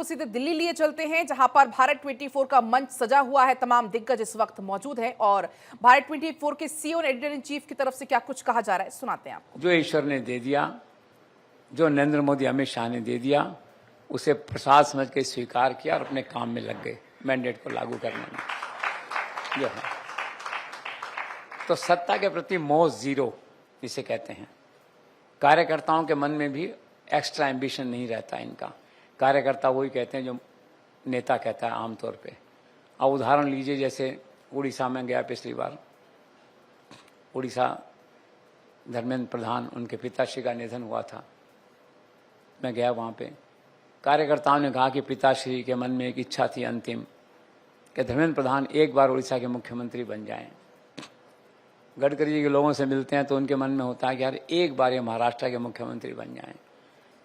आपको सीधे दिल्ली लिए चलते हैं, जहां पर भारत 24 का मंच सजा हुआ है। तमाम दिग्गज इस वक्त मौजूद हैं और भारत 24 के सीईओ और एडिटर इन चीफ की तरफ से क्या कुछ कहा जा रहा है, सुनाते हैं आपको। जो ईश्वर ने दे दिया, जो नरेंद्र मोदी अमित शाह ने दे दिया, उसे प्रसाद समझ के स्वीकार किया और अपने काम में लग गए मैंडेट को लागू करने में। जो है तो सत्ता के प्रति मोह जीरो जिसे कहते हैं। कार्यकर्ताओं के मन में भी एक्स्ट्रा एम्बिशन नहीं रहता इनका। कार्यकर्ता वही कहते हैं जो नेता कहता है आमतौर पे। अब उदाहरण लीजिए, जैसे उड़ीसा में गया पिछली बार, उड़ीसा धर्मेंद्र प्रधान, उनके पिताश्री का निधन हुआ था। मैं गया वहाँ पे, कार्यकर्ताओं ने कहा कि पिताश्री के मन में एक इच्छा थी अंतिम कि धर्मेंद्र प्रधान एक बार उड़ीसा के मुख्यमंत्री बन जाएं। गडकरी जी के लोगों से मिलते हैं तो उनके मन में होता है कि यार एक बार ये महाराष्ट्र के मुख्यमंत्री बन जाएं।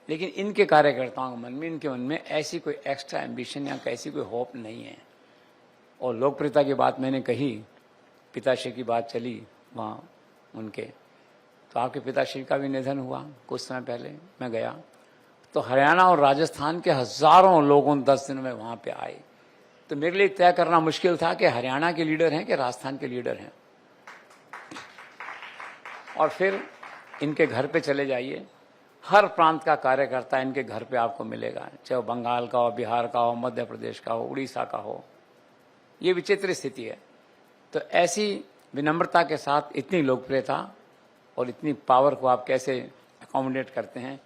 लेकिन इनके कार्यकर्ताओं के मन में, इनके मन में ऐसी कोई एक्स्ट्रा एम्बिशन या ऐसी कोई होप नहीं है। और लोकप्रियता की बात मैंने कही, पिताश्री की बात चली वहाँ उनके, तो आपके पिताश्री का भी निधन हुआ कुछ समय पहले। मैं गया तो हरियाणा और राजस्थान के हजारों लोगों 10 दिन में वहाँ पे आए। तो मेरे लिए तय करना मुश्किल था कि हरियाणा के लीडर हैं कि राजस्थान के लीडर हैं। और फिर इनके घर पे चले जाइए, हर प्रांत का कार्यकर्ता इनके घर पे आपको मिलेगा, चाहे वो बंगाल का हो, बिहार का हो, मध्य प्रदेश का हो, उड़ीसा का हो। ये विचित्र स्थिति है। तो ऐसी विनम्रता के साथ इतनी लोकप्रियता और इतनी पावर को आप कैसे अकोमोडेट करते हैं,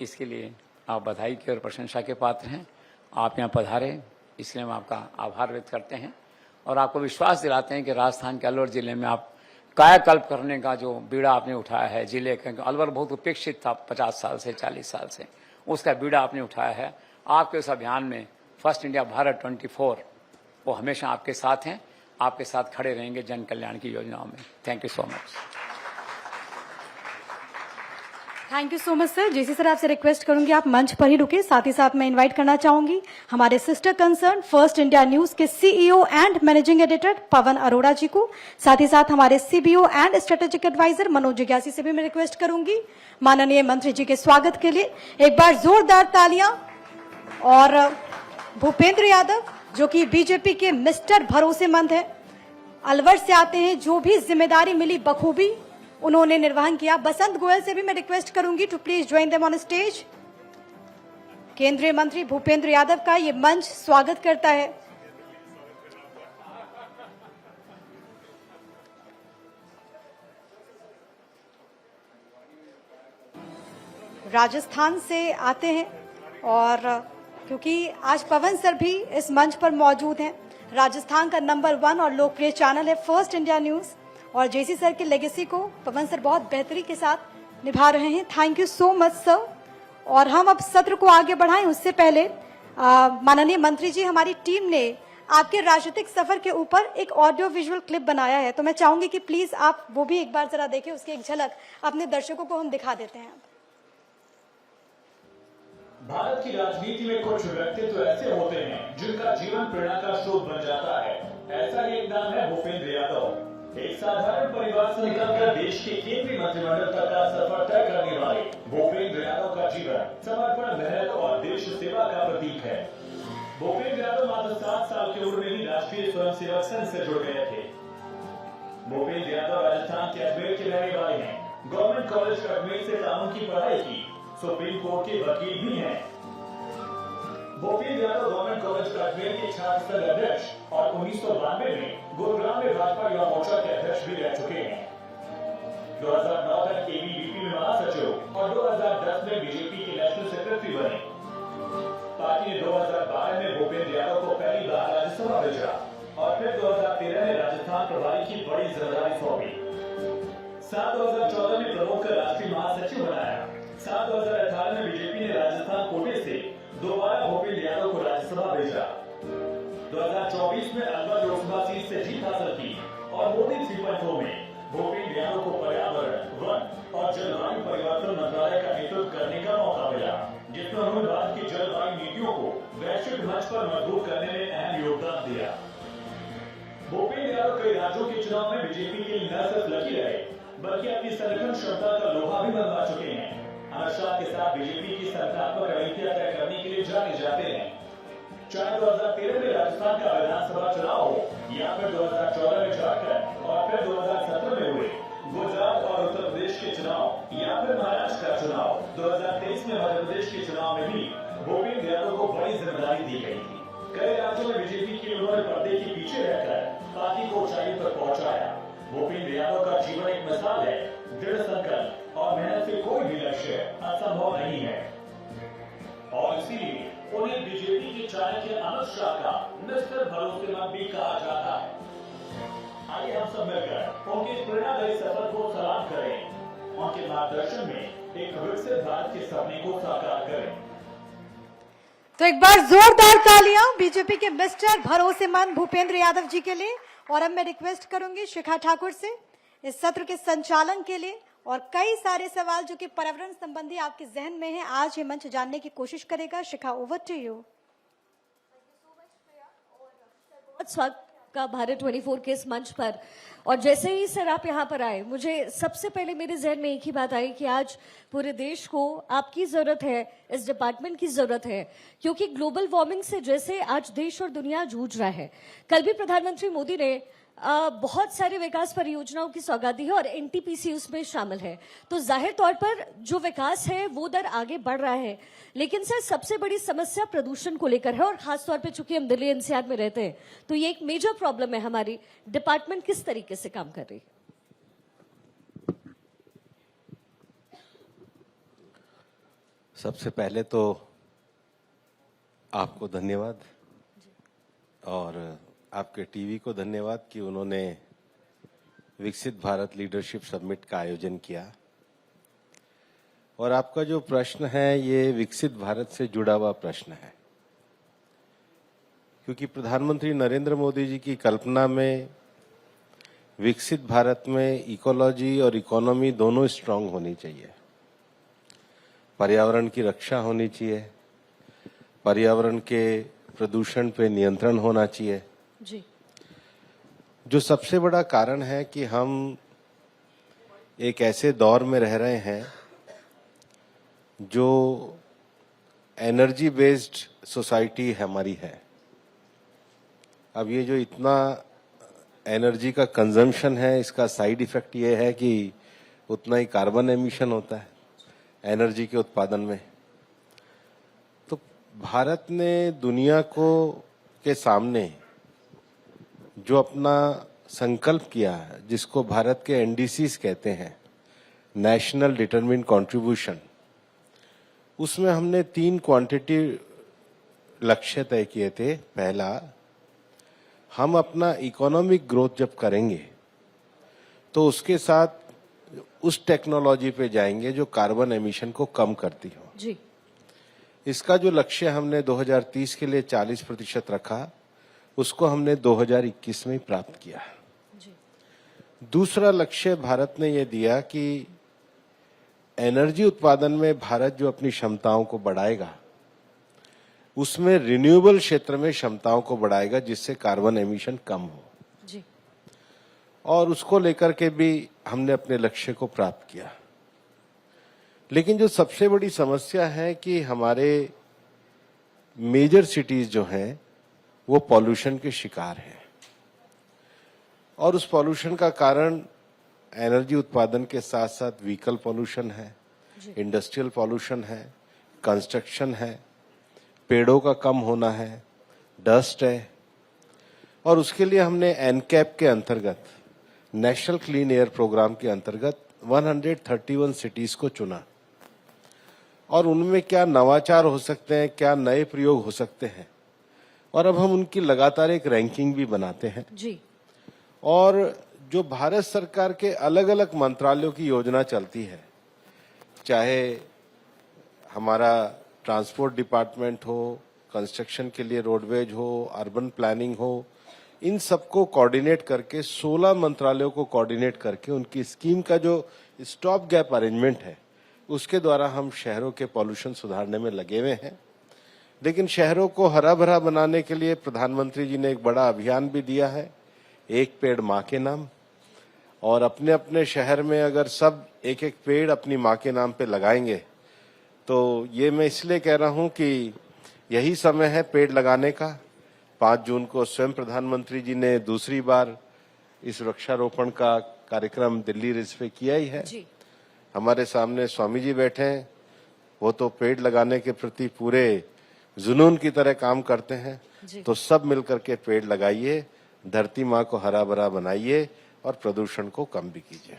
इसके लिए आप बधाई की और प्रशंसा के पात्र हैं। आप यहाँ पधारे, इसलिए हम आपका आभार व्यक्त करते हैं और आपको विश्वास दिलाते हैं कि राजस्थान के अलवर जिले में आप कायाकल्प करने का जो बीड़ा आपने उठाया है, जिले का अलवर बहुत उपेक्षित था 50 साल से 40 साल से, उसका बीड़ा आपने उठाया है। आपके उस अभियान में फर्स्ट इंडिया भारत 24 वो हमेशा आपके साथ हैं, आपके साथ खड़े रहेंगे जन कल्याण की योजनाओं में। Thank you so much. Thank you so much sir. JC sir, आपसे रिक्वेस्ट करूंगी आप मंच पर ही रुके। साथ ही साथ मैं इनवाइट करना चाहूंगी हमारे sister concern first India news के CEO and managing editor Pawan Arora ji को। साथ ही साथ हमारे CBO and strategic advisor Manoj जिज्ञासी से भी मैं रिक्वेस्ट करूंगी माननीय मंत्री जी के स्वागत के लिए एक बार जोरदार तालियां। और भूपेंद्र यादव जो कि बीजेपी के मिस्टर भरोसेमंद है, अलवर से आते हैं, जो भी जिम्मेदारी मिली बखूबी उन्होंने निर्वहन किया। बसंत गोयल से भी मैं रिक्वेस्ट करूंगी to please join them on stage. केंद्रीय मंत्री भूपेंद्र यादव का ये मंच स्वागत करता है। राजस्थान से आते हैं और क्योंकि आज पवन सर भी इस मंच पर मौजूद हैं, राजस्थान का नंबर 1 और लोकप्रिय चैनल है फर्स्ट इंडिया न्यूज, और जेसी सर की लेगेसी को पवन सर बहुत बेहतरी के साथ निभा रहे हैं। Thank you so much sir. और हम अब सत्र को आगे बढ़ाएं उससे पहले माननीय मंत्री जी, हमारी टीम ने आपके राजनीतिक सफर के ऊपर एक ऑडियो विजुअल क्लिप बनाया है, तो मैं चाहूंगी कि प्लीज आप वो भी एक बार जरा देखें, उसकी एक झलक अपने दर्शकों को हम दिखा देते हैं। भारत की राजनीति में कुछ व्यक्तित्व ऐसे होते हैं जिनका जीवन प्रेरणा का स्रोत बन जाता है। ऐसा ही एक नाम है भूपेंद्र यादव। एक साधारण परिवार से निकलकर देश के केंद्रीय मंत्रिमंडल तक का सफर तय करने वाले भूपेंद्र यादव का जीवन समर्पण, मेहनत और देश सेवा का प्रतीक है। भूपेंद्र यादव मात्र 7 साल की उम्र में ही राष्ट्रीय स्वयंसेवक संघ से जुड़ गए थे। भूपेंद्र यादव राजस्थान के अजमेर के रहने वाले हैं। गवर्नमेंट कॉलेज अजमेर से कानून की पढ़ाई की, सुप्रीम कोर्ट के वकील भी हैं। भूपेंद्र यादव गवर्नमेंट कॉलेज अजमेर के छात्र संघ अध्यक्ष और 1992 में गुरुग्राम में भाजपा युवा मोर्चा के अध्यक्ष भी रह चुके हैं। 2009 तक एबीवीपी में महासचिव और 2010 में बीजेपी के नेशनल सेक्रेटरी बने। पार्टी ने 2012 में भूपेंद्र यादव को पहली बार राज्यसभा भेजा और फिर 2013 में राजस्थान प्रभारी की बड़ी जिम्मेदारी सौंपी। 2014 में प्रमुख का राष्ट्रीय महासचिव बनाया। 2018 में बीजेपी ने राजस्थान कोटे से दोबारा भूपेंद्र यादव को राज्यसभा भेजा। 2024 में अलवर लोकसभा सीट से जीत हासिल की और मोदी 3.0 में भूपेंद्र यादव को पर्यावरण, वन और जलवायु परिवर्तन मंत्रालय का नेतृत्व करने का मौका मिला, जिसमें उन्होंने भारत की जलवायु नीतियों को वैश्विक मंच पर मजबूत करने में अहम योगदान दिया। भूपेंद्र यादव कई राज्यों के चुनाव में बीजेपी के लिए न सिर्फ लकी रहे बल्कि अपनी संगठन क्षमता का लोहा भी मनवा चुके हैं। अमित शाह के साथ बीजेपी की संगठनात्मक रणनीतियां तय करने के लिए जाने जाते हैं। चाहे 2013 में राजस्थान का विधानसभा चुनाव हो या फिर 2014 में झारखंड और फिर 2017 में हुए गुजरात और उत्तर प्रदेश के चुनाव या फिर महाराष्ट्र का चुनाव, 2023 में मध्य प्रदेश के चुनाव में भी भूपेंद्र यादव को बड़ी जिम्मेदारी दी गई थी। कई राज्यों में बीजेपी के उन्होंने पर्दे के पीछे रहकर पार्टी को ऊंचाइयों पर पहुंचाया। भूपेंद्र यादव का जीवन एक मिसाल है, दृढ़ संकल्प और मेहनत से कोई भी लक्ष्य असंभव नहीं है और इसीलिए उन्हें बीजेपी के चाणक्य अमित शाह का मिस्टर भरोसेमंद भी कहा जाता है। आइए हम सब मिलकर उनके प्रेरणादायी सफर को सलाम करें, उनके मार्गदर्शन में एक विकसित भारत के सपने को साकार करें। तो एक बार जोरदार तालियां बीजेपी के मिस्टर भरोसेमंद भूपेंद्र यादव जी के लिए। और अब मैं रिक्वेस्ट करूंगी शिखा ठाकुर से इस सत्र के संचालन के लिए, और कई सारे सवाल जो कि पर्यावरण संबंधी आपके जहन में है, आज ये मंच जानने की कोशिश करेगा। शिखा, ओवर टू यू। बहुत स्वागत का भारत 24 के इस मंच पर। और जैसे ही सर आप यहाँ पर आए, मुझे सबसे पहले मेरे जहन में एक ही बात आई कि आज पूरे देश को आपकी जरूरत है, इस डिपार्टमेंट की जरूरत है, क्योंकि ग्लोबल वार्मिंग से जैसे आज देश और दुनिया जूझ रहा है। कल भी प्रधानमंत्री मोदी ने बहुत सारे विकास परियोजनाओं की सौगात दी है और एनटीपीसी उसमें शामिल है। तो जाहिर तौर पर जो विकास है वो दर आगे बढ़ रहा है, लेकिन सर सबसे बड़ी समस्या प्रदूषण को लेकर है, और खासतौर पे चूंकि हम दिल्ली एनसीआर में रहते हैं तो ये एक मेजर प्रॉब्लम है। हमारी डिपार्टमेंट किस तरीके से काम कर रही है? सबसे पहले तो आपको धन्यवाद और आपके टीवी को धन्यवाद कि उन्होंने विकसित भारत लीडरशिप समिट का आयोजन किया। और आपका जो प्रश्न है ये विकसित भारत से जुड़ा हुआ प्रश्न है, क्योंकि प्रधानमंत्री नरेंद्र मोदी जी की कल्पना में विकसित भारत में इकोलॉजी और इकोनॉमी दोनों स्ट्रांग होनी चाहिए। पर्यावरण की रक्षा होनी चाहिए, पर्यावरण के प्रदूषण पे नियंत्रण होना चाहिए जी। जो सबसे बड़ा कारण है कि हम एक ऐसे दौर में रह रहे हैं जो एनर्जी बेस्ड सोसाइटी हमारी है। अब ये जो इतना एनर्जी का कंजम्पशन है, इसका साइड इफेक्ट ये है कि उतना ही कार्बन एमिशन होता है एनर्जी के उत्पादन में। तो भारत ने दुनिया को के सामने जो अपना संकल्प किया है, जिसको भारत के एनडीसीज कहते हैं, नेशनल डिटरमिन्ड कंट्रीब्यूशन, उसमें हमने 3 क्वांटिटी लक्ष्य तय किए थे। पहला, हम अपना इकोनॉमिक ग्रोथ जब करेंगे तो उसके साथ उस टेक्नोलॉजी पे जाएंगे जो कार्बन एमिशन को कम करती हो जी। इसका जो लक्ष्य हमने 2030 के लिए 40% रखा, उसको हमने 2021 में ही प्राप्त किया। जी। दूसरा लक्ष्य भारत ने यह दिया कि एनर्जी उत्पादन में भारत जो अपनी क्षमताओं को बढ़ाएगा, उसमें रिन्यूएबल क्षेत्र में क्षमताओं को बढ़ाएगा जिससे कार्बन एमिशन कम हो जी। और उसको लेकर के भी हमने अपने लक्ष्य को प्राप्त किया। लेकिन जो सबसे बड़ी समस्या है कि हमारे मेजर सिटीज जो हैं वो पॉल्यूशन के शिकार हैं, और उस पॉल्यूशन का कारण एनर्जी उत्पादन के साथ साथ व्हीकल पॉल्यूशन है, इंडस्ट्रियल पॉल्यूशन है, कंस्ट्रक्शन है, पेड़ों का कम होना है, डस्ट है। और उसके लिए हमने एनकैप के अंतर्गत, नेशनल क्लीन एयर प्रोग्राम के अंतर्गत 131 सिटीज को चुना और उनमें क्या नवाचार हो सकते हैं, क्या नए प्रयोग हो सकते हैं, और अब हम उनकी लगातार एक रैंकिंग भी बनाते हैं जी। और जो भारत सरकार के अलग अलग मंत्रालयों की योजना चलती है, चाहे हमारा ट्रांसपोर्ट डिपार्टमेंट हो, कंस्ट्रक्शन के लिए रोडवेज हो, अर्बन प्लानिंग हो, इन सबको कोऑर्डिनेट करके 16 मंत्रालयों को कोऑर्डिनेट करके उनकी स्कीम का जो स्टॉप गैप अरेंजमेंट है उसके द्वारा हम शहरों के पॉल्यूशन सुधारने में लगे हुए हैं। लेकिन शहरों को हरा भरा बनाने के लिए प्रधानमंत्री जी ने एक बड़ा अभियान भी दिया है, एक पेड़ माँ के नाम। और अपने अपने शहर में अगर सब एक एक पेड़ अपनी माँ के नाम पे लगाएंगे, तो ये मैं इसलिए कह रहा हूं कि यही समय है पेड़ लगाने का। 5 जून को स्वयं प्रधानमंत्री जी ने दूसरी बार इस वृक्षारोपण का कार्यक्रम दिल्ली रिज पे किया ही है। जी। हमारे सामने स्वामी जी बैठे हैं, वो तो पेड़ लगाने के प्रति पूरे जुनून की तरह काम करते हैं। तो सब मिलकर के पेड़ लगाइए, धरती माँ को हरा भरा बनाइए और प्रदूषण को कम भी कीजिए।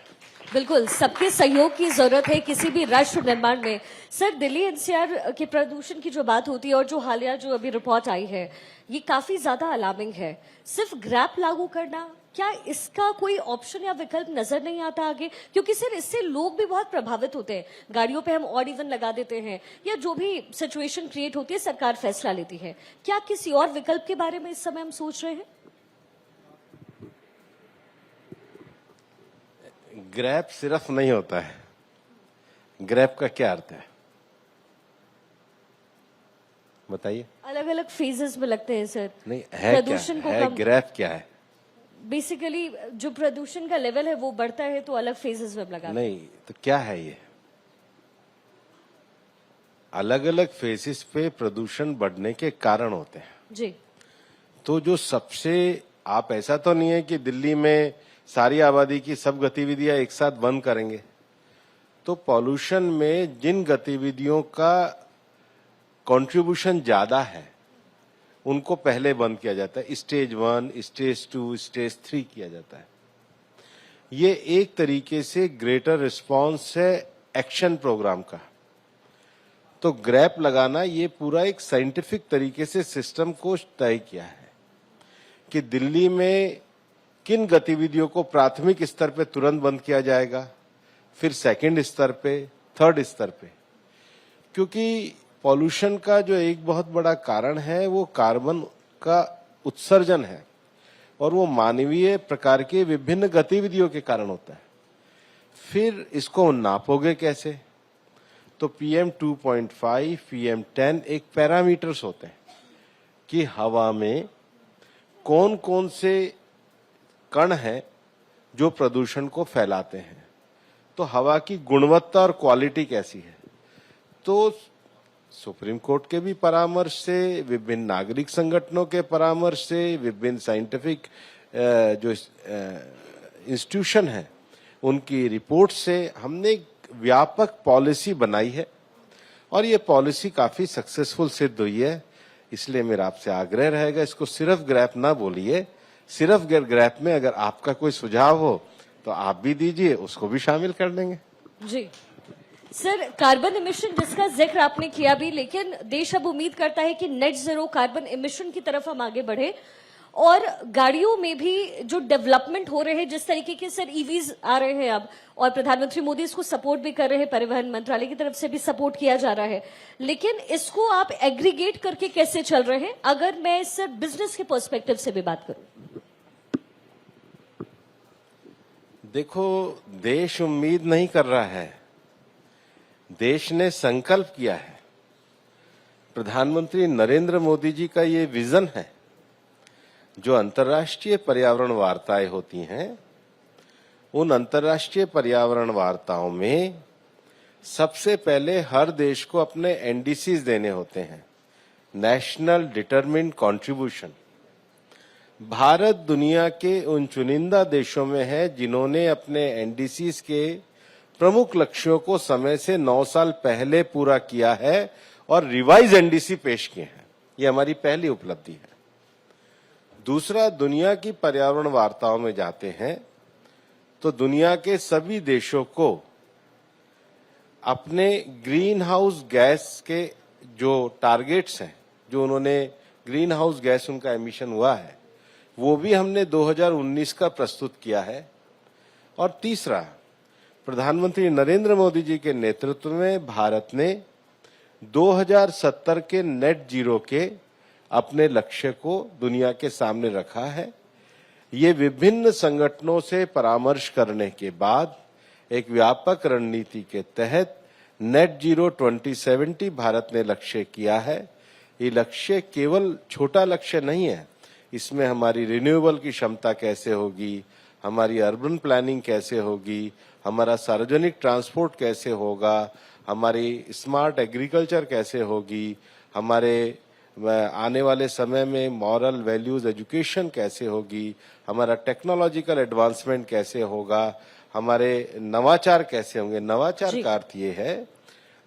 बिल्कुल, सबके सहयोग की जरूरत है किसी भी राष्ट्र निर्माण में। सर, दिल्ली एनसीआर के प्रदूषण की जो बात होती है और जो हालिया जो अभी रिपोर्ट आई है, ये काफी ज्यादा अलार्मिंग है। सिर्फ ग्रैप लागू करना, क्या इसका कोई ऑप्शन या विकल्प नजर नहीं आता आगे? क्योंकि सर इससे लोग भी बहुत प्रभावित होते हैं। गाड़ियों पे हम ऑड इवन लगा देते हैं या जो भी सिचुएशन क्रिएट होती है सरकार फैसला लेती है। क्या किसी और विकल्प के बारे में इस समय हम सोच रहे हैं? ग्रैप सिर्फ नहीं होता है। ग्रैप का क्या अर्थ है बताइए? अलग अलग फेजेस में लगते हैं सर। नहीं है, प्रदूषण क्या को है? कम, ग्रैप क्या है? बेसिकली जो प्रदूषण का लेवल है वो बढ़ता है तो अलग फेजेस में लगा। नहीं तो क्या है ये? अलग अलग फेजेस पे प्रदूषण बढ़ने के कारण होते हैं। जी। तो जो सबसे, आप ऐसा तो नहीं है कि दिल्ली में सारी आबादी की सब गतिविधियां एक साथ बंद करेंगे। तो पॉल्यूशन में जिन गतिविधियों का कंट्रीब्यूशन ज्यादा है उनको पहले बंद किया जाता है। स्टेज 1, स्टेज 2, स्टेज 3 किया जाता है। ये एक तरीके से ग्रेटर रिस्पांस है एक्शन प्रोग्राम का। तो ग्रैप लगाना ये पूरा एक साइंटिफिक तरीके से सिस्टम को तय किया है कि दिल्ली में किन गतिविधियों को प्राथमिक स्तर पे तुरंत बंद किया जाएगा, फिर सेकंड स्तर पे, थर्ड स्तर पे। क्योंकि पॉल्यूशन का जो एक बहुत बड़ा कारण है वो कार्बन का उत्सर्जन है और वो मानवीय प्रकार के विभिन्न गतिविधियों के कारण होता है। फिर इसको नापोगे कैसे? तो PM 2.5, PM 10 एक पैरामीटर्स होते हैं कि हवा में कौन कौन से कण हैं जो प्रदूषण को फैलाते हैं। तो हवा की गुणवत्ता और क्वालिटी कैसी है? तो सुप्रीम कोर्ट के भी परामर्श से, विभिन्न नागरिक संगठनों के परामर्श से, विभिन्न साइंटिफिक जो इंस्टीट्यूशन है उनकी रिपोर्ट से हमने एक व्यापक पॉलिसी बनाई है और ये पॉलिसी काफी सक्सेसफुल सिद्ध हुई है। इसलिए मेरा आपसे आग्रह रहेगा, इसको सिर्फ ग्रैप ना बोलिए। सिर्फ ग्रैप में अगर आपका कोई सुझाव हो तो आप भी दीजिए, उसको भी शामिल कर देंगे। जी सर, कार्बन इमिशन जिसका जिक्र आपने किया भी, लेकिन देश अब उम्मीद करता है कि नेट जीरो कार्बन इमिशन की तरफ हम आगे बढ़े और गाड़ियों में भी जो डेवलपमेंट हो रहे हैं, जिस तरीके के सर ईवीज आ रहे हैं अब, और प्रधानमंत्री मोदी इसको सपोर्ट भी कर रहे हैं, परिवहन मंत्रालय की तरफ से भी सपोर्ट किया जा रहा है, लेकिन इसको आप एग्रीगेट करके कैसे चल रहे हैं? अगर मैं सर बिजनेस के पर्सपेक्टिव से भी बात करूं। देखो, देश उम्मीद नहीं कर रहा है, देश ने संकल्प किया है। प्रधानमंत्री नरेंद्र मोदी जी का ये विजन है। जो अंतर्राष्ट्रीय पर्यावरण वार्ताएं होती हैं, उन अंतर्राष्ट्रीय पर्यावरण वार्ताओं में सबसे पहले हर देश को अपने एनडीसीज देने होते हैं, नेशनल डिटरमिन्ड कंट्रीब्यूशन। भारत दुनिया के उन चुनिंदा देशों में है जिन्होंने अपने एनडीसीज के प्रमुख लक्ष्यों को समय से 9 साल पहले पूरा किया है और रिवाइज एनडीसी पेश किए हैं। ये हमारी पहली उपलब्धि है। दूसरा, दुनिया की पर्यावरण वार्ताओं में जाते हैं तो दुनिया के सभी देशों को अपने ग्रीन हाउस गैस के जो टारगेट्स हैं, जो उन्होंने ग्रीन हाउस गैस उनका एमिशन हुआ है, वो भी हमने 2019 का प्रस्तुत किया है। और तीसरा, प्रधानमंत्री नरेंद्र मोदी जी के नेतृत्व में भारत ने 2070 के नेट जीरो के अपने लक्ष्य को दुनिया के सामने रखा है। ये विभिन्न संगठनों से परामर्श करने के बाद एक व्यापक रणनीति के तहत नेट जीरो 2070 भारत ने लक्ष्य किया है। ये लक्ष्य केवल छोटा लक्ष्य नहीं है, इसमें हमारी रिन्यूएबल की क्षमता कैसे होगी, हमारी अर्बन प्लानिंग कैसे होगी, हमारा सार्वजनिक ट्रांसपोर्ट कैसे होगा, हमारी स्मार्ट एग्रीकल्चर कैसे होगी, हमारे आने वाले समय में मॉरल वैल्यूज एजुकेशन कैसे होगी, हमारा टेक्नोलॉजिकल एडवांसमेंट कैसे होगा, हमारे नवाचार कैसे होंगे। नवाचार का अर्थ ये है,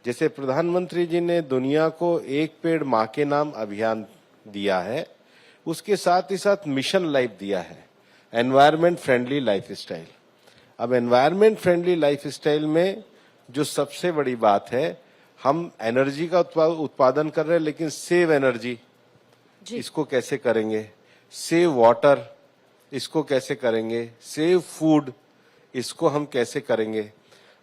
जैसे प्रधानमंत्री जी ने दुनिया को एक पेड़ माँ के नाम अभियान दिया है, उसके साथ ही साथ मिशन लाइफ दिया है, एनवायरमेंट फ्रेंडली लाइफस्टाइल। अब एनवायरमेंट फ्रेंडली लाइफस्टाइल में जो सबसे बड़ी बात है, हम एनर्जी का उत्पादन कर रहे हैं, लेकिन सेव एनर्जी इसको कैसे करेंगे, सेव वाटर इसको कैसे करेंगे, सेव फूड इसको हम कैसे करेंगे।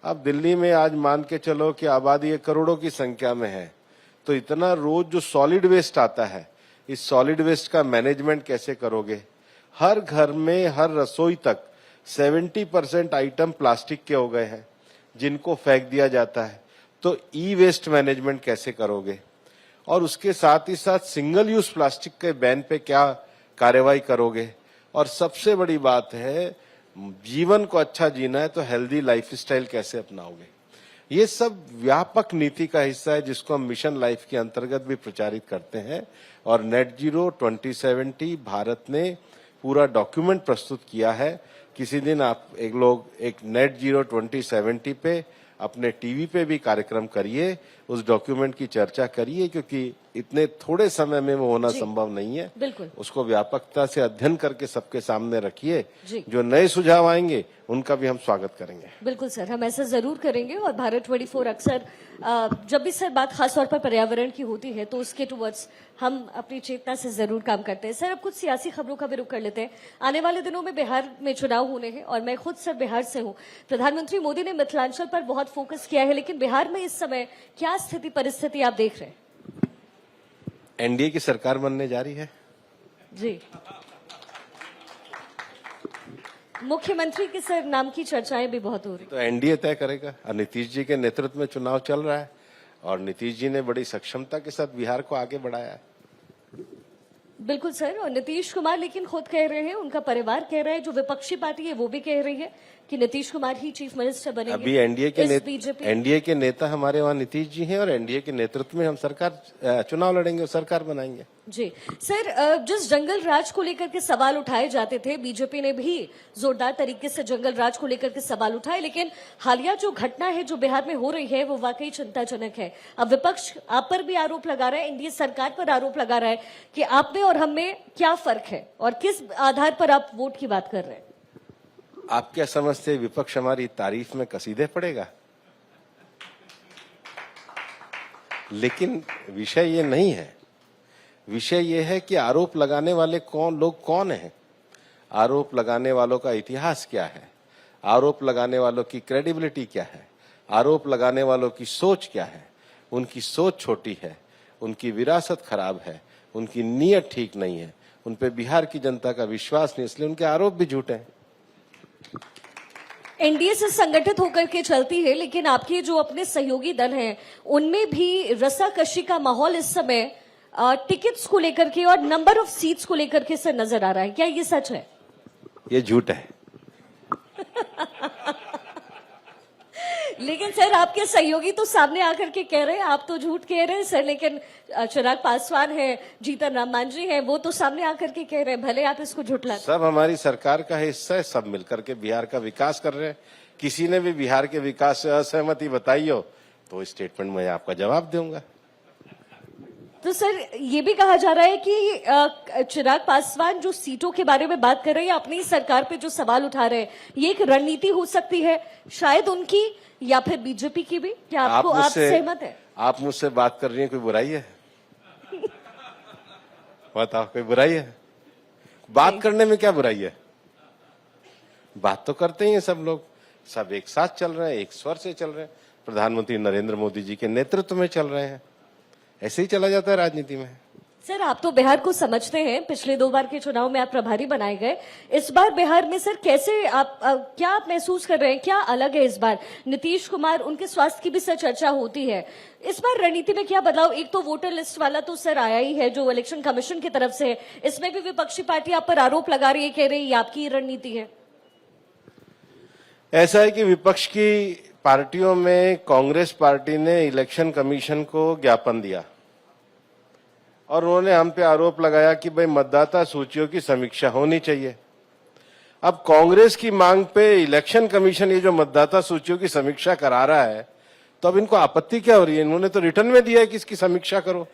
अब दिल्ली में आज मान के चलो कि आबादी करोड़ों की संख्या में है, तो इतना रोज जो सॉलिड वेस्ट आता है, इस सॉलिड वेस्ट का मैनेजमेंट कैसे करोगे। हर घर में हर रसोई तक 70% आइटम प्लास्टिक के हो गए हैं जिनको फेंक दिया जाता है, तो ई वेस्ट मैनेजमेंट कैसे करोगे। और उसके साथ ही साथ सिंगल यूज प्लास्टिक के बैन पे क्या कार्रवाई करोगे। और सबसे बड़ी बात है, जीवन को अच्छा जीना है तो हेल्दी लाइफस्टाइल कैसे अपनाओगे। ये सब व्यापक नीति का हिस्सा है जिसको हम मिशन लाइफ के अंतर्गत भी प्रचारित करते हैं। और नेट जीरो 2070 भारत ने पूरा डॉक्यूमेंट प्रस्तुत किया है। किसी दिन आप एक नेट जीरो 2070 पे अपने टीवी पे भी कार्यक्रम करिए, उस डॉक्यूमेंट की चर्चा करिए, क्योंकि इतने थोड़े समय में वो होना संभव नहीं है। बिल्कुल। उसको व्यापकता से अध्ययन करके सबके सामने रखिए। जो नए सुझाव आएंगे उनका भी हम स्वागत करेंगे। बिल्कुल सर, हम ऐसा जरूर करेंगे। और भारत 24 अक्सर जब भी सर बात खासतौर पर पर्यावरण की होती है तो उसके टुवर्ड्स हम अपनी चेतना से जरूर काम करते हैं। सर, अब कुछ सियासी खबरों का भी रुख कर लेते हैं। आने वाले दिनों में बिहार में चुनाव होने हैं और मैं खुद सर बिहार से हूं। प्रधानमंत्री मोदी ने मिथिलांचल पर बहुत फोकस किया है, लेकिन बिहार में इस समय क्या स्थिति परिस्थिति आप देख रहे हैं? एनडीए की सरकार बनने जा रही है जी। मुख्यमंत्री के सर नाम की चर्चाएं भी बहुत हो रही। तो एनडीए तय करेगा। और नीतीश जी के नेतृत्व में चुनाव चल रहा है और नीतीश जी ने बड़ी सक्षमता के साथ बिहार को आगे बढ़ाया है। बिल्कुल सर। और नीतीश कुमार लेकिन खुद कह रहे हैं, उनका परिवार कह रहा है, जो विपक्षी पार्टी है वो भी कह रही है कि नीतीश कुमार ही चीफ मिनिस्टर बनेंगे। अभी एनडीए के नेता हमारे वहाँ नीतीश जी हैं और एनडीए के नेतृत्व में हम सरकार चुनाव लड़ेंगे और सरकार बनाएंगे। जी सर, जिस जंगल राज को लेकर के सवाल उठाए जाते थे, बीजेपी ने भी जोरदार तरीके से जंगल राज को लेकर के सवाल उठाए, लेकिन हालिया जो घटना है जो बिहार में हो रही है वो वाकई चिंताजनक है। अब विपक्ष आप पर भी आरोप लगा रहा है, एनडीए सरकार पर आरोप लगा रहा है कि आप में और हम में क्या फर्क है और किस आधार पर आप वोट की बात कर रहे हैं। आप क्या समझते हैं विपक्ष हमारी तारीफ में कसीदे पड़ेगा? लेकिन विषय ये नहीं है। विषय ये है कि आरोप लगाने वाले लोग कौन हैं, आरोप लगाने वालों का इतिहास क्या है, आरोप लगाने वालों की क्रेडिबिलिटी क्या है, आरोप लगाने वालों की सोच क्या है। उनकी सोच छोटी है, उनकी विरासत खराब है, उनकी नीयत ठीक नहीं है, उन पे बिहार की जनता का विश्वास नहीं, इसलिए उनके आरोप भी झूठे हैं। एनडीए से संगठित होकर के चलती है, लेकिन आपके जो अपने सहयोगी दल हैं उनमें भी रसाकशी का माहौल इस समय टिकट्स को लेकर के और नंबर ऑफ सीट्स को लेकर के सर नजर आ रहा है। क्या ये सच है? ये झूठ है। लेकिन सर आपके सहयोगी तो सामने आकर के कह रहे हैं, आप तो झूठ कह रहे हैं सर, लेकिन चिराग पासवान है, जीतन राम मांझी है, वो तो सामने आकर के कह रहे हैं, भले आप इसको झुठला। सब हमारी सरकार का हिस्सा है, सब मिलकर के बिहार का विकास कर रहे हैं। किसी ने भी बिहार के विकास से असहमति बताई हो तो स्टेटमेंट में आपका जवाब दूंगा। तो सर ये भी कहा जा रहा है कि चिराग पासवान जो सीटों के बारे में बात कर रहे हैं, अपनी सरकार पे जो सवाल उठा रहे हैं, ये एक रणनीति हो सकती है शायद उनकी या फिर बीजेपी की भी। क्या आप सहमत है? आप मुझसे बात कर रही हैं, कोई बुराई है? बताओ, कोई बुराई है? बात करने में क्या बुराई है? बात तो करते ही हैं सब लोग, सब एक साथ चल रहे हैं, एक स्वर से चल रहे हैं। प्रधानमंत्री नरेंद्र मोदी जी के नेतृत्व में चल रहे हैं। ऐसे ही चला जाता है राजनीति में। सर आप तो बिहार को समझते हैं, पिछले 2 बार के चुनाव में आप प्रभारी बनाए गए। इस बार बिहार में सर कैसे क्या आप महसूस कर रहे हैं, क्या अलग है इस बार? नीतीश कुमार, उनके स्वास्थ्य की भी सर चर्चा होती है। इस बार रणनीति में क्या बदलाव? एक तो वोटर लिस्ट वाला तो सर आया ही है जो इलेक्शन कमीशन की तरफ से, इसमें भी विपक्षी पार्टी आप पर आरोप लगा रही है, कह रही है आपकी रणनीति है। ऐसा है कि विपक्ष की पार्टियों में कांग्रेस पार्टी ने इलेक्शन कमीशन को ज्ञापन दिया और उन्होंने हम पे आरोप लगाया कि भाई मतदाता सूचियों की समीक्षा होनी चाहिए। अब कांग्रेस की मांग पे इलेक्शन कमीशन ये जो मतदाता सूचियों की समीक्षा करा रहा है, तो अब इनको आपत्ति क्या हो रही है? इन्होंने तो रिटर्न में दिया है कि इसकी समीक्षा करो।